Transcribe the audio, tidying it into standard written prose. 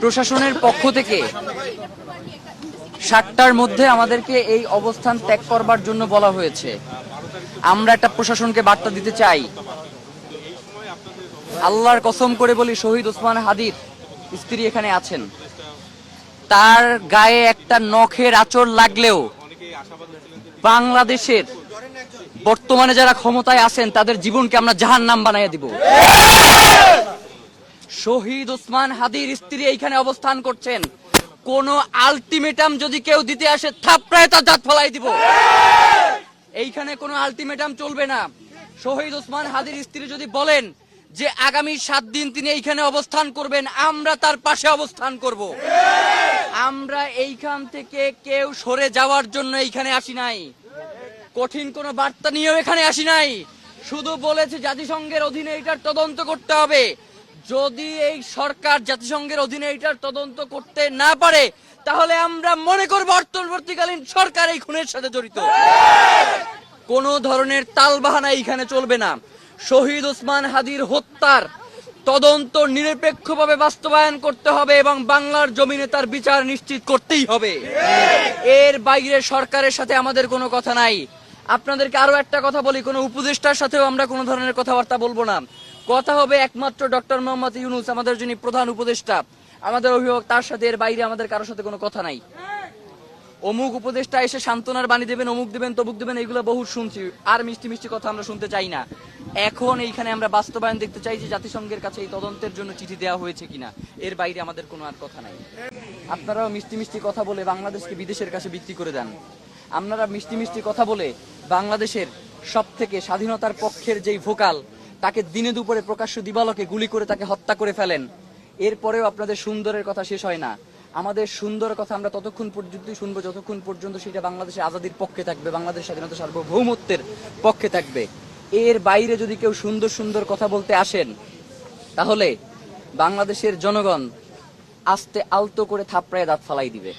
প্রশাসনের পক্ষ থেকে 7টার মধ্যে আমাদেরকে এই অবস্থান ত্যাগ করবার জন্য বলা হয়েছে। আমরা একটা প্রশাসনকে বার্তা দিতে চাই, আল্লাহর কসম করে বলি, শহীদ ওসমান হাদির স্ত্রী এখানে আছেন, তার গায়ে একটা নখের আঁচড় লাগলেও বাংলাদেশের বর্তমানে যারা ক্ষমতায় আছেন তাদের জীবনকে আমরা জাহান্নাম বানাইয়া দিব। শহীদ ওসমান হাদির স্ত্রী এইখানে অবস্থান করছেন, কোন আলটিমেটাম যদি কেউ দিতে আসে থাপড়ায় তার দাঁত ফলাই দিব। এইখানে কোনো আলটিমেটাম চলবে না। শহীদ ওসমান হাদির স্ত্রী যদি বলেন যে আগামী 7 দিন তিনি এইখানে অবস্থান করবেন, আমরা তার পাশে অবস্থান করব। আমরা এইখান থেকে কেউ সরে যাওয়ার জন্য এইখানে আসি নাই, কঠিন কোনো বার্তা নিয়েও এখানে আসি নাই। শুধু বলেছে জাতিসংঘের অধীনে এটার তদন্ত করতে হবে। যদি এই সরকার জাতিসংঘের অধীনে এটার তদন্ত করতে না পারে, তাহলে আমরা মনে করব অন্তর্বর্তীকালীন সরকার এই খুনের সাথে জড়িত। কোনো ধরনের তালবাহানা এইখানে চলবে না। শহীদ ওসমান হাদির হত্যার তদন্ত নিরপেক্ষভাবে বাস্তবায়ন করতে হবে এবং বাংলার জমিনে তার বিচার নিশ্চিত করতেই হবে। এর বাইরে সরকারের সাথে আমাদের কোনো কথা নাই। আপনাদেরকে আরো একটা কথা বলি, কোনো উপদেষ্টার সাথেও আমরা কোনো ধরনের কথাবার্তা বলবো না। কথা হবে একমাত্র ডক্টর মোহাম্মদ ইউনূস, আমাদের যিনি প্রধান উপদেষ্টা, আমাদের অভিভাবক, তার সাথে। এর বাইরে আমাদের কারোর সাথে কোনো কথা নাই। অমুক উপদেষ্টা এসে সান্ত্বনার বাণী দেবেন, অমুক দেবেন, তমুক দেবেন, এইগুলো বহু শুনছি। আর মিষ্টি মিষ্টি কথা আমরা শুনতে চাই না। এখন এইখানে আমরা বাস্তবায়ন দেখতে চাই যে জাতিসংঘের কাছে এই তদন্তের জন্য চিঠি দেওয়া হয়েছে কিনা। এর বাইরে আমাদের কোনো আর কথা নাই। আপনারাও মিষ্টি মিষ্টি কথা বলে বাংলাদেশকে বিদেশের কাছে বিক্রি করে দেন। আপনারা মিষ্টি মিষ্টি কথা বলে বাংলাদেশের সব থেকে স্বাধীনতার পক্ষের যেই ভোকাল, তাকে দিনে দুপুরে প্রকাশ্য দিবালোকে গুলি করে তাকে হত্যা করে ফেলেন। এরপরেও আপনাদের সুন্দরের কথা শেষ হয় না। আমাদের সুন্দর কথা আমরা ততক্ষণ পর্যন্তই শুনবো যতক্ষণ পর্যন্ত সেটা বাংলাদেশের আজাদির পক্ষে থাকবে, বাংলাদেশ স্বাধীনতা সার্বভৌমত্বের পক্ষে থাকবে। এর বাইরে যদি কেউ সুন্দর সুন্দর কথা বলতে আসেন, তাহলে বাংলাদেশের জনগণ আস্তে আলতো করে থাপড়ায় দাঁত ফালাই দিবে।